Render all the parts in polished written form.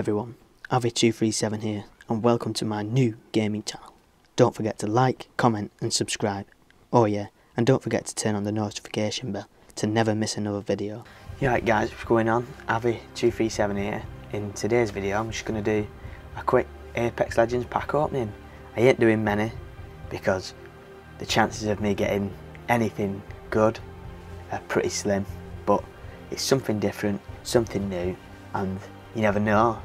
everyone, Avi237 here and welcome to my new gaming channel. Don't forget to like, comment and subscribe. Oh yeah, and don't forget to turn on the notification bell to never miss another video. Yeah right guys, what's going on? Avi237 here. In today's video I'm just going to do a quick Apex Legends pack opening. I ain't doing many because the chances of me getting anything good are pretty slim, but it's something different, something new, and you never know,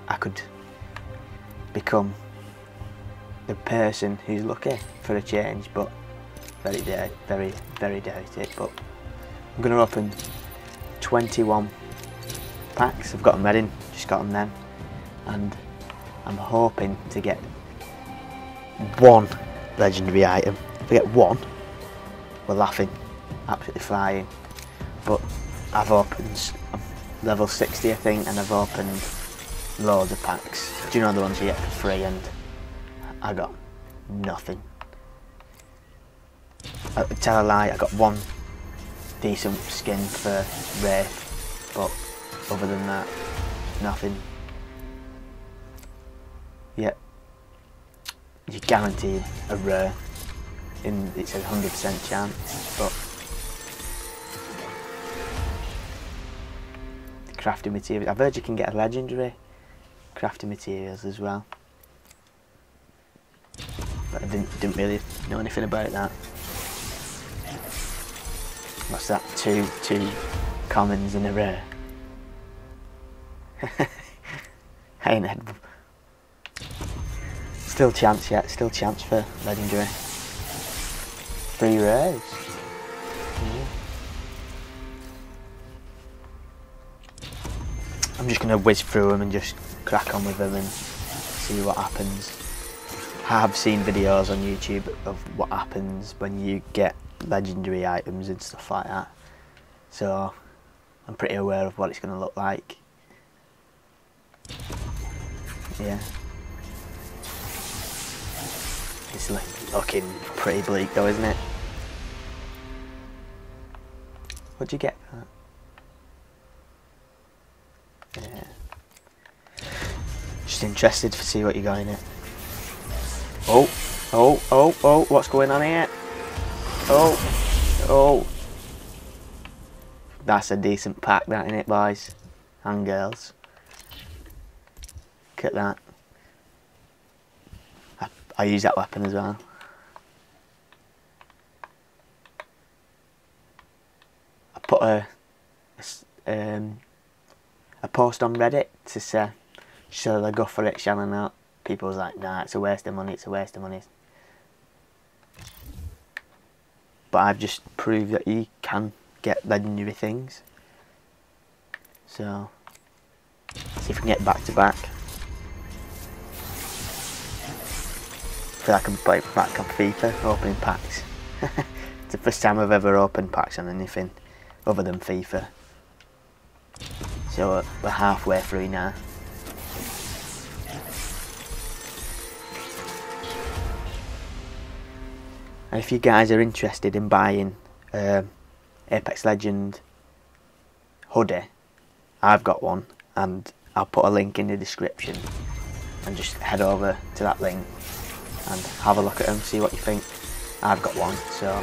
I could become the person who's lucky for a change, but very doubt it. But I'm going to open 21 packs. I've got them ready, just got them then, and I'm hoping to get one legendary item. If I get one, we're laughing, absolutely flying. But I've opened level 60 I think, and I've opened loads of packs. Do you know the ones you get for free, and I got nothing. I tell a lie, I got one decent skin for Wraith, but other than that, nothing. Yet you're guaranteed a rare, it's a 100% chance, but crafting materials. I've heard you can get a legendary crafting materials as well, but I didn't really know anything about that. What's that? Two commons and a rare. Ain't it? Still chance yet. Still chance for legendary. 3 rares. Yeah. I'm just going to whiz through them and just crack on with them and see what happens. I have seen videos on YouTube of what happens when you get legendary items and stuff like that, so I'm pretty aware of what it's going to look like. Yeah. It's looking pretty bleak though, isn't it? What'd you get for that? Yeah. Just interested to see what you got in it. Oh, what's going on here? Oh. That's a decent pack, that, innit, boys and girls? Look at that. I use that weapon as well. I put a post on Reddit to say, should I go for it, shall I not? People was like, nah, it's a waste of money, it's a waste of money. But I've just proved that you can get legendary things. So, see if we can get back to back. I feel like I'm playing back on FIFA, opening packs. It's the first time I've ever opened packs on anything other than FIFA. So we're halfway through now. And if you guys are interested in buying Apex Legend hoodie, I've got one, and I'll put a link in the description, and just head over to that link and have a look at them, see what you think. I've got one, so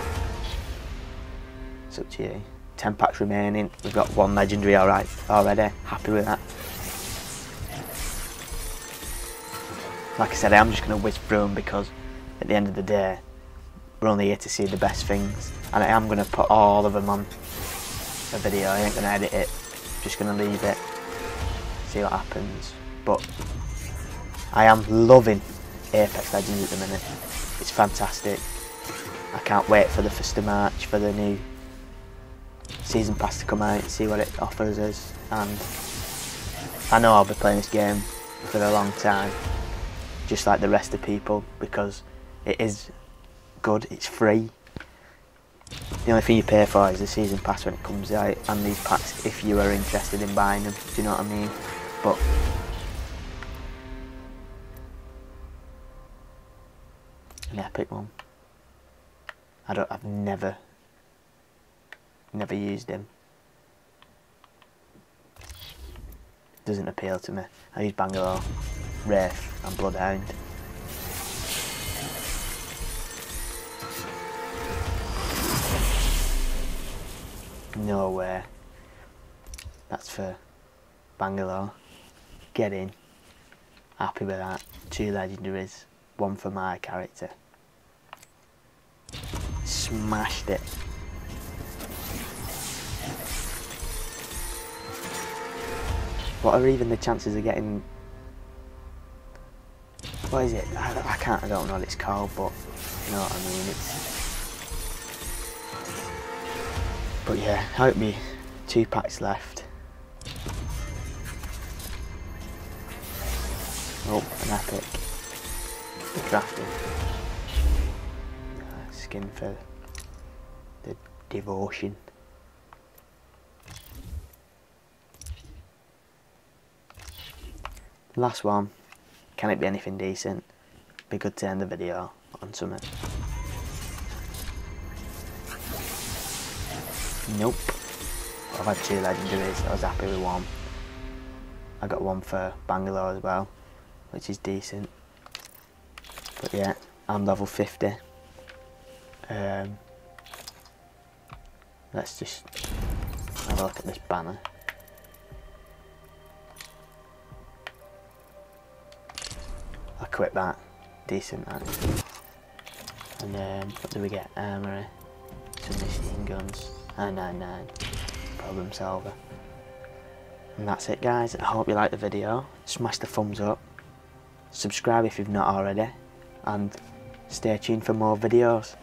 it's up to you. 10 packs remaining, we've got one legendary already, happy with that. Like I said, I'm just going to whiz through them because at the end of the day, we're only here to see the best things, and I am going to put all of them on a video. I ain't going to edit it, just going to leave it, see what happens. But I am loving Apex Legends at the minute. It's fantastic. I can't wait for the 1st of March for the new season pass to come out and see what it offers us. And I know I'll be playing this game for a long time, just like the rest of people, because it is good, it's free. The only thing you pay for is the season pass when it comes out, and these packs if you are interested in buying them, do you know what I mean? But an epic one. I've never used him. doesn't appeal to me. I use Bangalore, Wraith and Bloodhound. No way. That's for Bangalore. Get in. Happy with that. 2 legendaries, 1 for my character. Smashed it. What are even the chances of getting... What is it? I don't know what it's called, but you know what I mean. But yeah, I hope me 2 packs left. Oh, an epic. The crafting. Skin for the devotion. Last one. Can it be anything decent? Be good to end the video on something. Nope. I've had 2 legendaries. I was happy with 1. I got 1 for Bangalore as well, which is decent. But yeah, I'm level 50. Let's just have a look at this banner. I'll quit that. Decent that. And what do we get? Armory, 2 machine guns, 999, problem solver. And that's it guys, I hope you liked the video. Smash the thumbs up, subscribe if you've not already, and stay tuned for more videos.